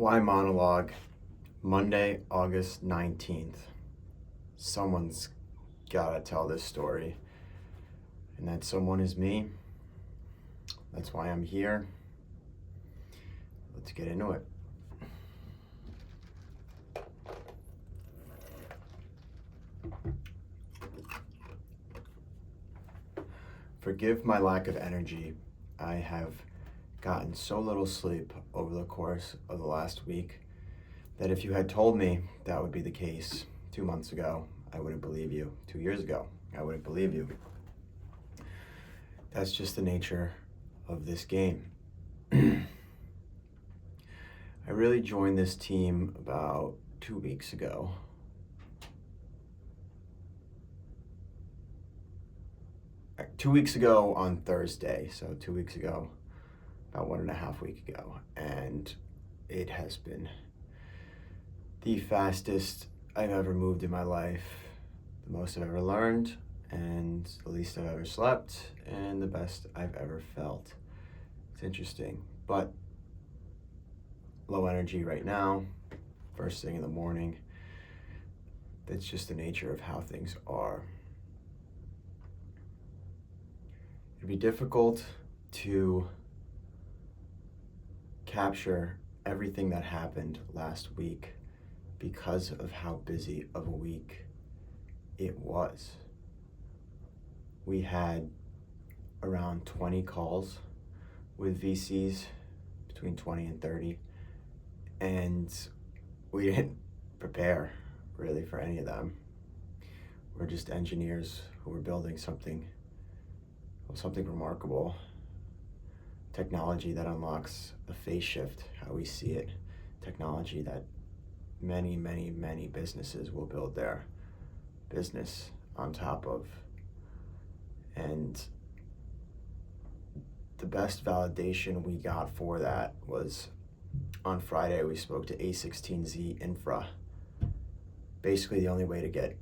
Why monologue? Monday, August 19th. Someone's gotta tell this story. And that someone is me. That's why I'm here. Let's get into it. Forgive my lack of energy. I have gotten so little sleep over the course of the last week that if you had told me that would be the case 2 months ago, I wouldn't believe you. 2 years ago, I wouldn't believe you. That's just the nature of this game. I really joined this team about 2 weeks ago. Two weeks ago on Thursday, so 2 weeks ago, about 1.5 weeks ago, and it has been the fastest I've ever moved in my life, the most I've ever learned, and the least I've ever slept, and the best I've ever felt. It's interesting, but low energy right now, first thing in the morning. That's just the nature of how things are. It'd be difficult to capture everything that happened last week because of how busy of a week it was. We had around 20 calls with VCs, between 20 and 30, and we didn't prepare really for any of them. We're just engineers who were building something remarkable. Technology that unlocks a phase shift, how we see it. Technology that many, many, many businesses will build their business on top of. And the best validation we got for that was on Friday we spoke to A16Z Infra. Basically the only way to get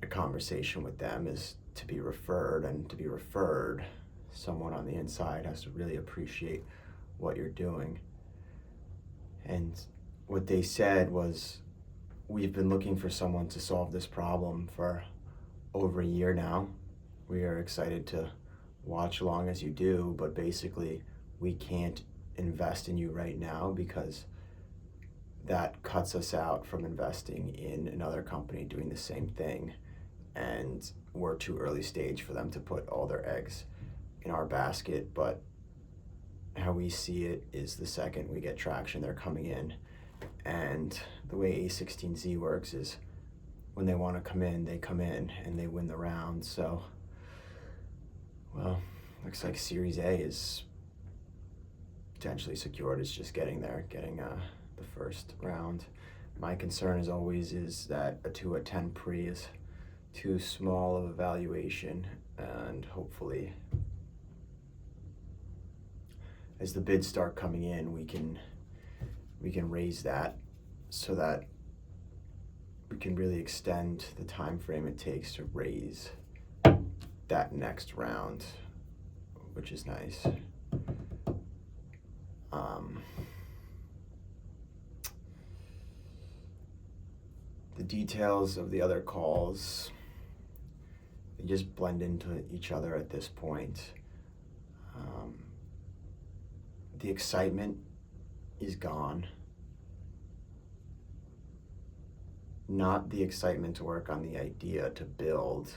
a conversation with them is to be referred, and to be referred, someone on the inside has to really appreciate what you're doing. And what they said was, we've been looking for someone to solve this problem for over a year now. We are excited to watch along as you do, but basically we can't invest in you right now because that cuts us out from investing in another company doing the same thing. And we're too early stage for them to put all their eggs in our basket. But how we see it is the second we get traction, they're coming in. And the way A16Z works is when they want to come in, they come in and they win the round. So, well, looks like Series A is potentially secured. It's just getting there, getting the first round. My concern as always is that a 2 at 10 pre is too small of a valuation, and hopefully as the bids start coming in, we can raise that so that we can really extend the time frame it takes to raise that next round, which is nice. The details of the other calls, they just blend into each other at this point. The excitement is gone. Not the excitement to work on the idea to build,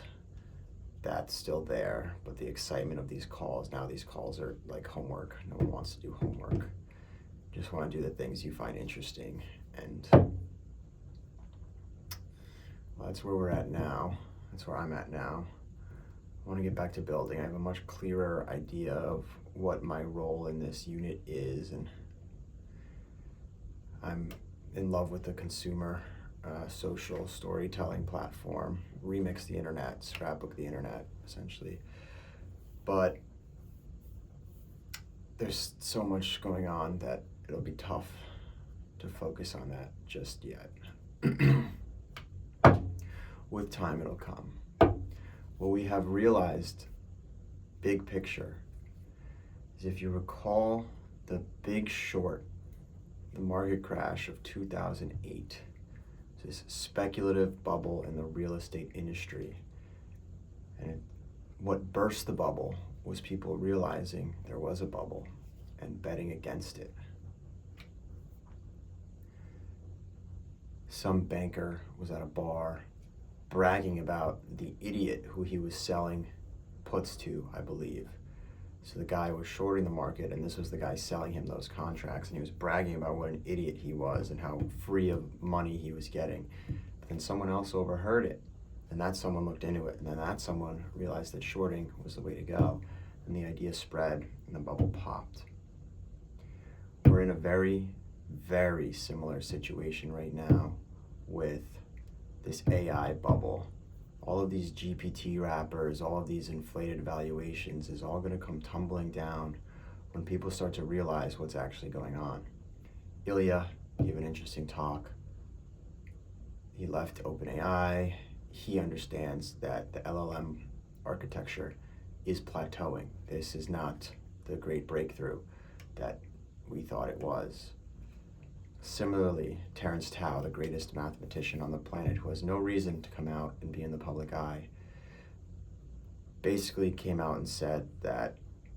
that's still there, but the excitement of these calls, now these calls are like homework. No one wants to do homework. Just want to do the things you find interesting, and well, that's where we're at now. That's where I'm at now. I want to get back to building. I have a much clearer idea of what my role in this unit is, and I'm in love with the consumer social storytelling platform. Remix the internet, scrapbook the internet, essentially. But there's so much going on that it'll be tough to focus on that just yet. With time, it'll come. What we have realized, big picture, is if you recall The Big Short, the market crash of 2008. This speculative bubble in the real estate industry. And what burst the bubble was people realizing there was a bubble and betting against it. Some banker was at a bar bragging about the idiot who he was selling puts to, I believe. So the guy was shorting the market, and this was the guy selling him those contracts, and he was bragging about what an idiot he was and how free of money he was getting. But then someone else overheard it, and that someone looked into it, and then that someone realized that shorting was the way to go, and the idea spread, and the bubble popped. We're in a very, very similar situation right now with this AI bubble. All of these GPT wrappers, all of these inflated valuations is all going to come tumbling down when people start to realize what's actually going on. Ilya gave an interesting talk. He left OpenAI. He understands that the LLM architecture is plateauing. This is not the great breakthrough that we thought it was. Similarly, Terence Tao, the greatest mathematician on the planet, who has no reason to come out and be in the public eye, basically came out and said that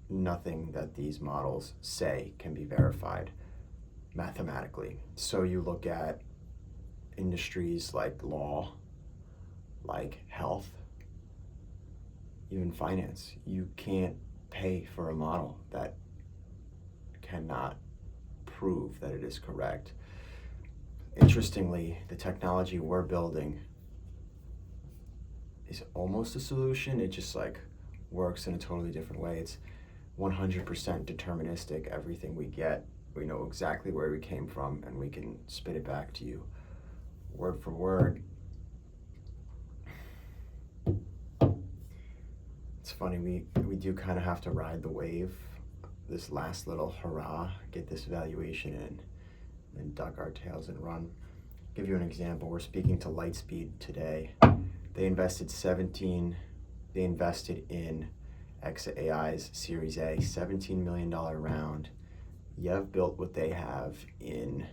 nothing that these models say can be verified mathematically. So you look at industries like law, like health, even finance. You can't pay for a model that cannot prove that it is correct. Interestingly, the technology we're building is almost a solution. It just works in a totally different way. It's 100% deterministic. Everything we get, we know exactly where we came from, and we can spit it back to you word for word. It's funny, we do kind of have to ride the wave, this last little hurrah, get this valuation in, and duck our tails and run. Give you an example. We're speaking to Lightspeed today. They invested in XAI's Series A, $17 million round. Yev built what they have in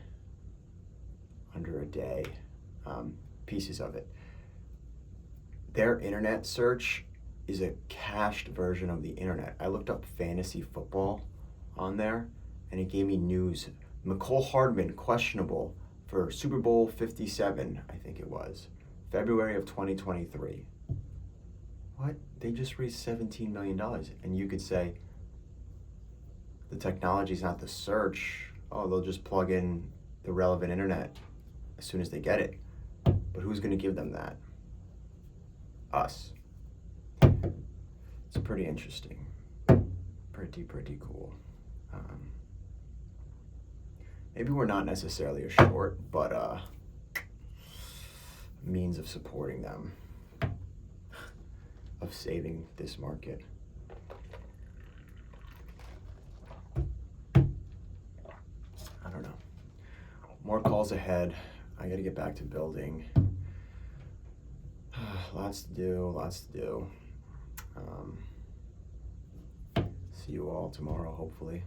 under a day, pieces of it. Their internet search is a cached version of the internet. I looked up fantasy football on there, and it gave me news. McCole Hardman, questionable for Super Bowl 57, I think it was, February of 2023. What? They just raised $17 million. And you could say, the technology's not the search. Oh, they'll just plug in the relevant internet as soon as they get it. But who's going to give them that? Us. It's pretty interesting. Pretty cool. Maybe we're not necessarily a short, but means of supporting them, of saving this market. I don't know. More calls ahead. I gotta get back to building. Lots to do. See you all tomorrow, hopefully.